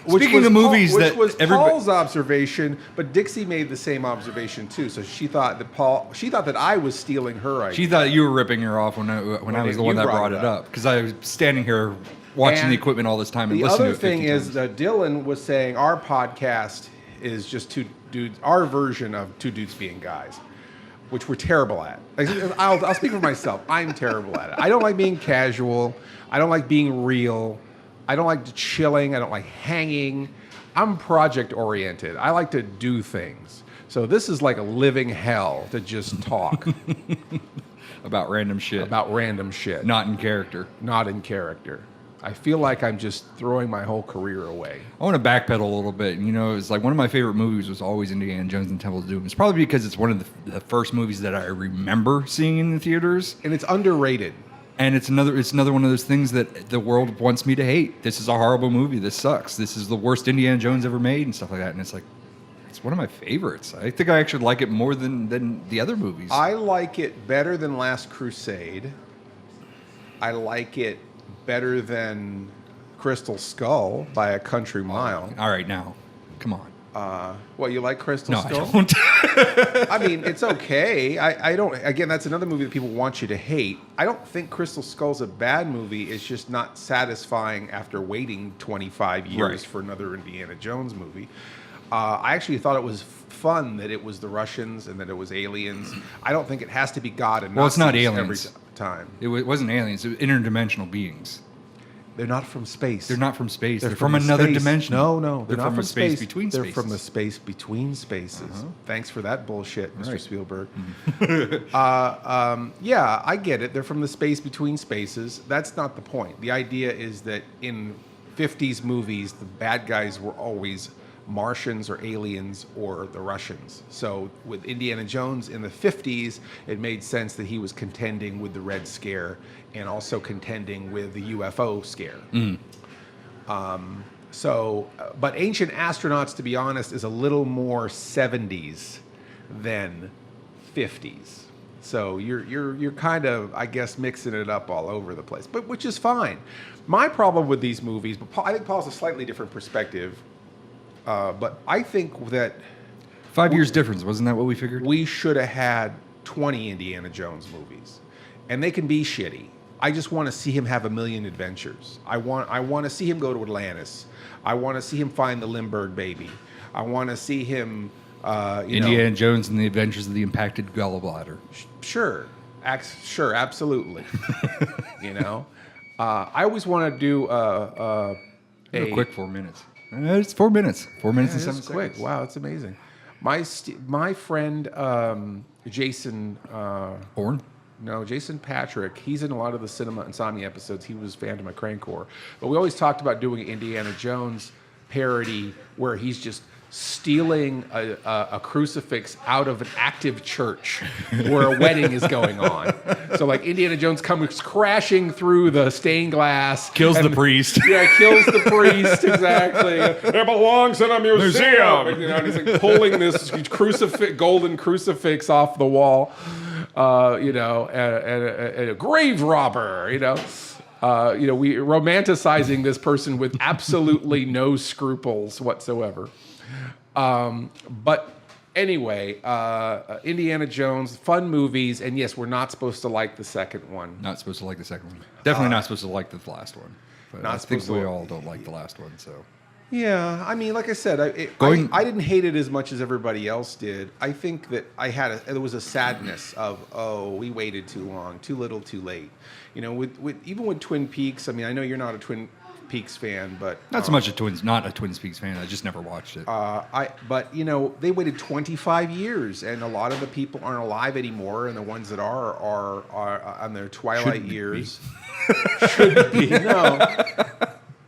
of movies which that was everybody- Paul's observation, but Dixie made the same observation too. So she thought that I was stealing her idea. She thought you were ripping her off when I was the one that brought it up because I was standing here watching And the equipment all this time and the listening other to it 50 thing is times. that Dylan was saying our podcast is just two dudes, our version of two dudes being guys, which we're terrible at. I'll speak for myself. I'm terrible at it. I don't like being casual. I don't like being real. I don't like chilling. I don't like hanging. I'm project oriented. I like to do things. So this is like a living hell to just talk about random shit. Not in character. I feel like I'm just throwing my whole career away. I want to backpedal a little bit. It's like one of my favorite movies was always Indiana Jones and Temple of Doom. It's probably because it's one of the first movies that I remember seeing in the theaters. And it's underrated. And it's another one of those things that the world wants me to hate. This is a horrible movie. This sucks. This is the worst Indiana Jones ever made and stuff like that. And it's like, it's one of my favorites. I think I actually like it more than the other movies. I like it better than Last Crusade. I like it better than Crystal Skull by a country mile. All right, now, come on. What, you like Crystal No, Skull? I don't. I mean, it's okay. I don't. Again, that's another movie that people want you to hate. I don't think Crystal Skull's a bad movie. It's just not satisfying after waiting 25 years Right. for another Indiana Jones movie. I actually thought it was fun that it was the Russians and that it was aliens. I don't think it has to be God and Well, it's not Nazis aliens. every time. It wasn't aliens. It was interdimensional beings. They're not from space. They're not from space. They're from from another space. dimension. No, They're they're not from a space between They're spaces. from the space between spaces. Uh-huh. Thanks for that bullshit, Mr. Right. Spielberg. Yeah, I get it. They're from the space between spaces. That's not the point. The idea is that in 50s movies, the bad guys were always Martians or aliens or the Russians. So with Indiana Jones in the 50s, it made sense that he was contending with the Red Scare and also contending with the UFO scare. But Ancient Astronauts, to be honest, is a little more 70s than 50s. So you're kind of, I guess, mixing it up all over the place, but which is fine. My problem with these movies, but I think Paul has a slightly different perspective. But I think that 5 years difference, wasn't that what we figured? we should have had 20 Indiana Jones movies, and they can be shitty. I just want to see him have a million adventures. I want to see him go to Atlantis. I want to see him find the Limburg baby. I want to see him, Indiana Jones and the Adventures of the Impacted Gallbladder. Sure, absolutely. I always want to do A quick 4 minutes. It's 4 minutes. 4 minutes and 7 quick. seconds. Wow, it's amazing. My friend Jason Bourne. No, Jason Patrick. He's in a lot of the Cinema Insomnia episodes. He was Phantom of Crankor. But we always talked about doing an Indiana Jones parody where he's just stealing a crucifix out of an active church where a wedding is going on. So like Indiana Jones comes crashing through the stained glass. Kills the priest. Yeah, kills the priest, exactly. It belongs in a museum. And, and he's like pulling this golden crucifix off the wall, and a grave robber, we romanticizing this person with absolutely no scruples whatsoever. But anyway, Indiana Jones, fun movies, and yes, we're not supposed to like the second one. Not supposed to like the second one. Definitely not supposed to like the last one. But I think we all don't like the last one, so. Yeah, I mean, like I said, I didn't hate it as much as everybody else did. I think that there was a sadness of, we waited too long, too little, too late. Even with Twin Peaks. I mean, I know you're not a Twin Peaks fan, but not so much not a Twin Peaks fan. I just never watched it. But they waited 25 years, and a lot of the people aren't alive anymore, and the ones that are on their twilight years. Shouldn't be. No.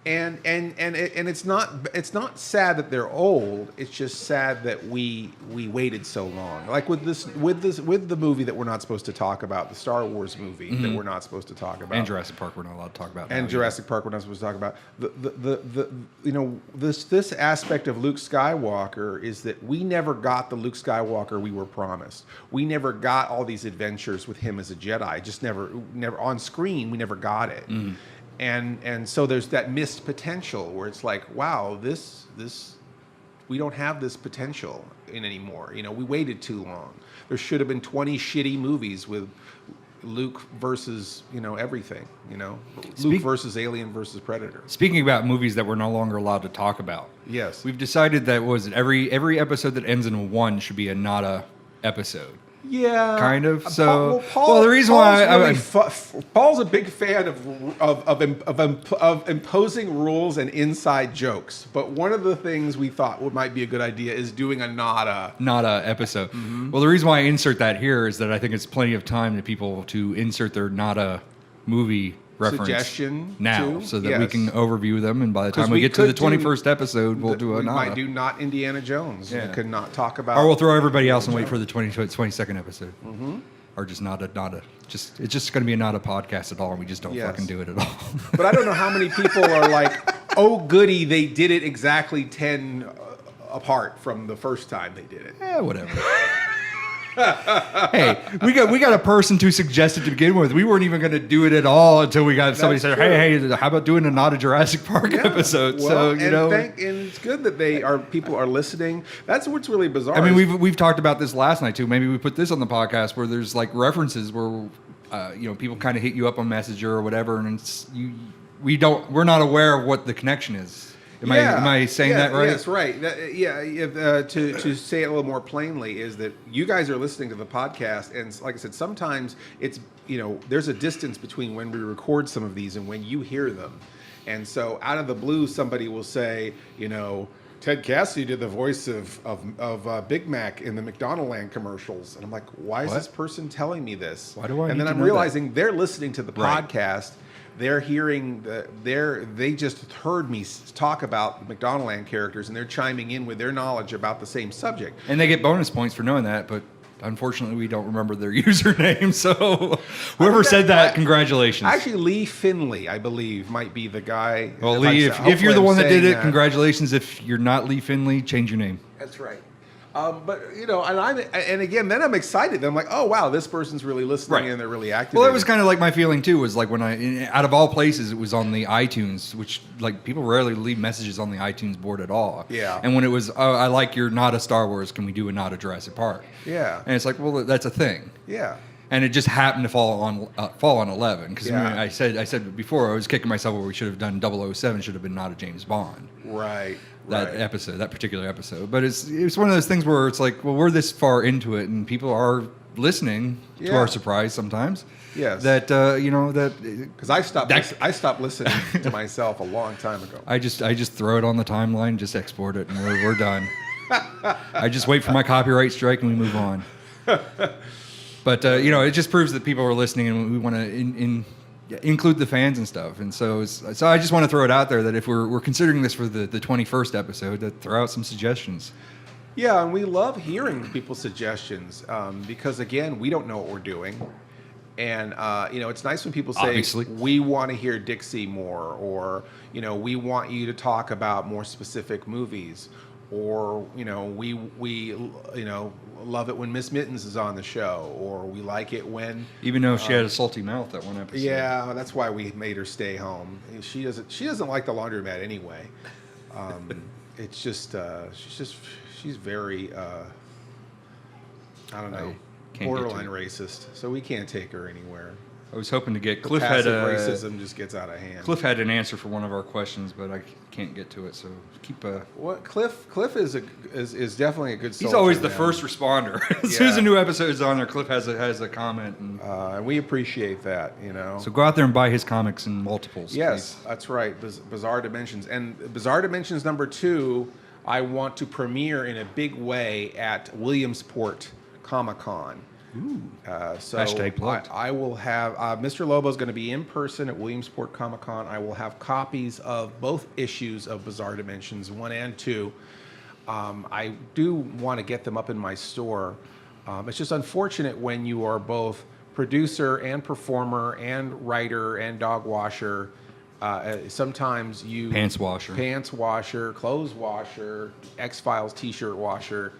And it's not sad that they're old. It's just sad that we waited so long. Like with the movie that we're not supposed to talk about, the Star Wars movie that we're not supposed to talk about, and Jurassic Park we're not allowed to talk about. And Jurassic Park we're not supposed to talk about. This aspect of Luke Skywalker is that we never got the Luke Skywalker we were promised. We never got all these adventures with him as a Jedi. Just never on screen. We never got it. Mm. And so there's that missed potential where it's like, wow, this we don't have this potential anymore. We waited too long. There should have been 20 shitty movies with Luke versus everything. Luke versus Alien versus Predator. Speaking about movies that we're no longer allowed to talk about. Yes, we've decided that every episode that ends in a 1 should be a nada episode. Yeah, kind of. So, the reason why Paul's a big fan of imposing rules and inside jokes. But one of the things we thought might be a good idea is doing a nada episode. Mm-hmm. Well, the reason why I insert that here is that I think it's plenty of time to people to insert their nada movie reference suggestion now, so that we can overview them, and by the time we get to the 21st episode, we'll do a nada. We might do not Indiana Jones. Yeah. We could not talk about. Or we'll throw everybody else and wait for the 22nd episode. Mm-hmm. Or just nada. It's just going to be a nada podcast at all, and we just don't fucking do it at all. But I don't know how many people are like, oh goody, they did it exactly 10 apart from the first time they did it. Yeah, whatever. Hey, we got a person to suggest it to begin with. We weren't even going to do it at all until we got somebody said, "Hey, how about doing a not a Jurassic Park episode?" Well, and it's good that people are listening. That's what's really bizarre. I mean, we've talked about this last night too. Maybe we put this on the podcast where there's like references where people kind of hit you up on Messenger or whatever, and we're not aware of what the connection is. Am I saying that right? Yes, right. To say it a little more plainly is that you guys are listening to the podcast, and like I said, sometimes it's there's a distance between when we record some of these and when you hear them, and so out of the blue somebody will say, Ted Cassidy did the voice of Big Mac in the McDonaldland commercials, and I'm like, why is this person telling me this? Why do I? And then I'm realizing they're listening to the podcast. They're hearing they just heard me talk about the McDonaldland characters, and they're chiming in with their knowledge about the same subject. And they get bonus points for knowing that, but unfortunately we don't remember their username. So whoever said that, congratulations. Actually, Lee Finley, I believe, might be the guy. Well, Lee, if you're the one that did it, congratulations. If you're not Lee Finley, change your name. That's right. But and again, then I'm excited. I'm like, oh wow, this person's really listening and they're really active. Well, that was kind of like my feeling too. Was like when out of all places, it was on the iTunes, which like people rarely leave messages on the iTunes board at all. Yeah. And when it was, I like your not a Star Wars, can we do a not a Jurassic Park? Yeah. And it's like, well, that's a thing. Yeah. And it just happened to fall on 11 because I said before I was kicking myself where we should have done 007 should have been not a James Bond. Right. That particular episode. But it's one of those things where it's like, well, we're this far into it, and people are listening to our surprise sometimes. Yes. That because I stopped listening to myself a long time ago. I just throw it on the timeline, just export it, and we're done. I just wait for my copyright strike and we move on. But it just proves that people are listening, and we want to include the fans and stuff. And so I just want to throw it out there that if we're considering this for the 21st episode, that throw out some suggestions. Yeah, and we love hearing people's suggestions because, again, we don't know what we're doing. And, it's nice when people say, Obviously. we want to hear Dixie more, or, we want you to talk about more specific movies, or, we love it when Miss Mittens is on the show, or we like it when... Even though she had a salty mouth that one episode. Yeah, that's why we made her stay home. She doesn't like the laundromat anyway. It's just, she's very, I don't know, borderline racist. So we can't take her anywhere. I was hoping to get Cliff Passive racism just gets out of hand. Cliff had an answer for one of our questions, but I can't get to it. So keep What Cliff is definitely a good soldier. He's always the man. first responder. As soon as a new episode is on there, Cliff has a comment, and we appreciate that. So go out there and buy his comics in multiples. Yes, please. that's right. Bizarre Dimensions, and Bizarre Dimensions #2. I want to premiere in a big way at Williamsport Comic-Con. So I will have Mr. Lobo is going to be in person at Williamsport Comic-Con. I will have copies of both issues of Bizarre Dimensions 1 and 2. I do want to get them up in my store. It's just unfortunate when you are both producer and performer and writer and dog washer. Sometimes you pants washer, clothes washer, X-Files t-shirt washer.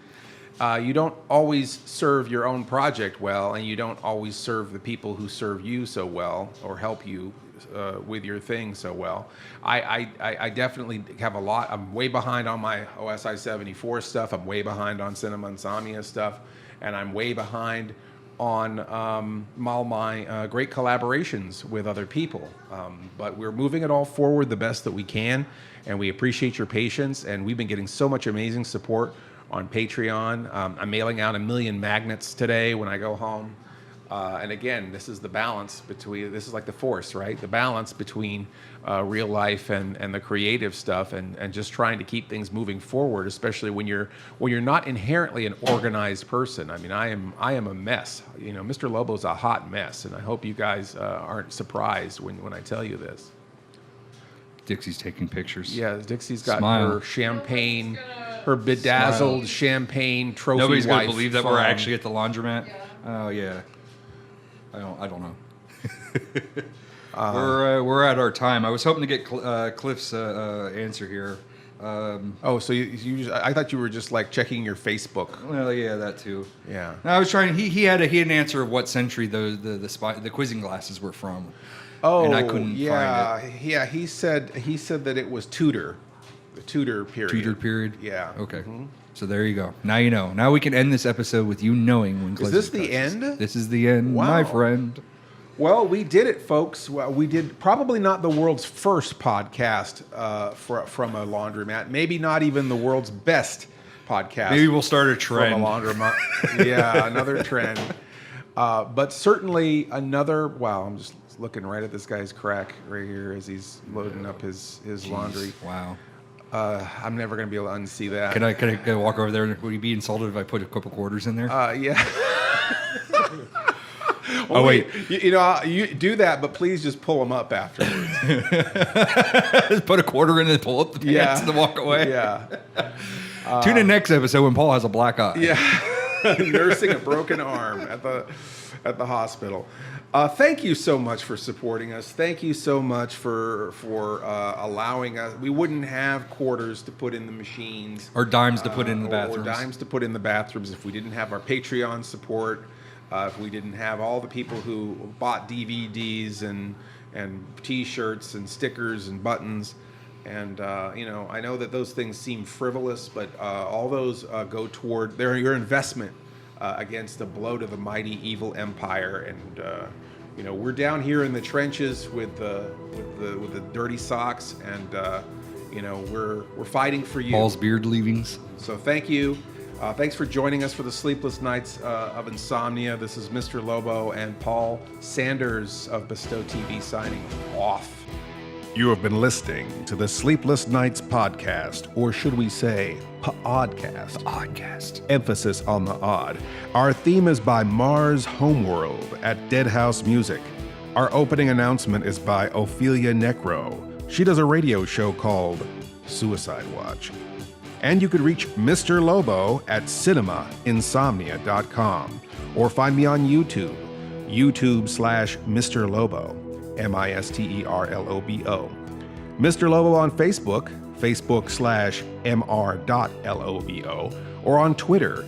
You don't always serve your own project well, and you don't always serve the people who serve you so well or help you with your thing so well. I definitely have a lot. I'm way behind on my OSI 74 stuff. I'm way behind on Cinema Insomnia stuff, and I'm way behind on all my great collaborations with other people. But we're moving it all forward the best that we can, and we appreciate your patience, and we've been getting so much amazing support on Patreon. I'm mailing out 1 million magnets today when I go home. And again, this is the balance between, this is like the Force, right? The balance between real life and the creative stuff, and just trying to keep things moving forward, especially when you're not inherently an organized person. I mean, I am a mess. Mr. Lobo's a hot mess, and I hope you guys aren't surprised when I tell you this. Dixie's taking pictures. Yeah, Dixie's got her champagne, her bedazzled champagne trophy. Nobody's wife gonna believe that we're actually at the laundromat. Yeah. Oh yeah. I don't know. We're at our time. I was hoping to get Cliff's answer here. So I thought you were just like checking your Facebook. Well, yeah, that too. Yeah. No, I was trying. He had an answer of what century the quizzing glasses were from. Oh, and I couldn't find it. Yeah, he said that it was Tudor, the Tudor period. Tudor period. Yeah. Okay. Mm-hmm. So there you go. Now you know. Now we can end this episode with you knowing when. Is this the end? This is the end, wow. My friend. Well, we did it, folks. Well, we did probably not the world's first podcast from a laundromat. Maybe not even the world's best podcast. Maybe we'll start a trend. From a laundromat. Yeah, another trend. But certainly another. Wow, I'm just looking right at this guy's crack right here as he's loading up his laundry. Wow. I'm never going to be able to unsee that. Can I walk over there? Would you be insulted if I put a couple quarters in there? Yeah. Oh wait, you do that, but please just pull them up afterwards. Put a quarter in and pull up the pants and then walk away. Yeah. Tune in next episode when Paul has a black eye. Yeah. Nursing a broken arm at the hospital. Thank you so much for supporting us. Thank you so much for allowing us. We wouldn't have quarters to put in the machines. Or dimes to put in the bathrooms. Or dimes to put in the bathrooms if we didn't have our Patreon support. If we didn't have all the people who bought DVDs and T-shirts and stickers and buttons. And, I know that those things seem frivolous, but all those go toward your investment against the blow to the mighty evil empire. And, we're down here in the trenches with the dirty socks, and, we're fighting for you. Paul's beard leavings. So thank you. Thanks for joining us for the Sleepless Nights of Insomnia. This is Mr. Lobo and Paul Sanders of Bestow TV signing off. You have been listening to the Sleepless Nights podcast, or should we say, pODDcast. P'odcast. Emphasis on the odd. Our theme is by Mars Homeworld at Dead House Music. Our opening announcement is by Ophelia Necro. She does a radio show called Suicide Watch. And you could reach Mr. Lobo at cinemainsomnia.com, or find me on YouTube, YouTube/Mr. Lobo. MISTERLOBO. Mr. Lobo on Facebook, Facebook/MR.LOBO, or on Twitter,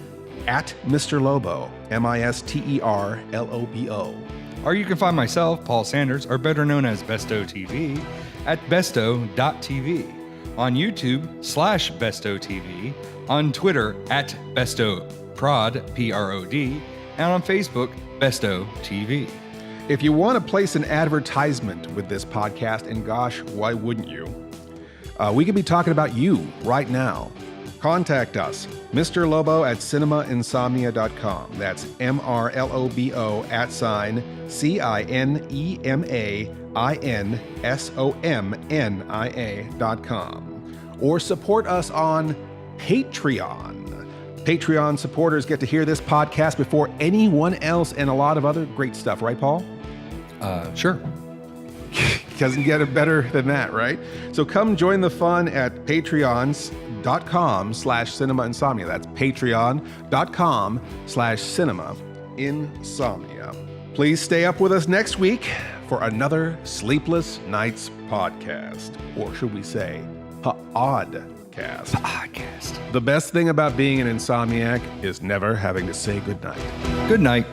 at Mr. Lobo, MISTERLOBO. Or you can find myself, Paul Sanders, or better known as BESTOW TV, at BESTOW.TV, on YouTube /BESTOW TV, on Twitter at BESTOWPROD, PROD, and on Facebook, BESTOW TV. If you want to place an advertisement with this podcast, and gosh, why wouldn't you? We could be talking about you right now. Contact us, Mr. Lobo at cinemainsomnia.com. That's MRLOBO @CINEMAINSOMNIA.com. Or support us on Patreon. Patreon supporters get to hear this podcast before anyone else, and a lot of other great stuff, right, Paul? Sure. Doesn't get it better than that, right? So come join the fun at patreons.com/cinemainsomnia. That's patreon.com/cinemainsomnia. Please stay up with us next week for another Sleepless Nights podcast. Or should we say, pODDcast. P'odcast. The best thing about being an insomniac is never having to say goodnight. Good night.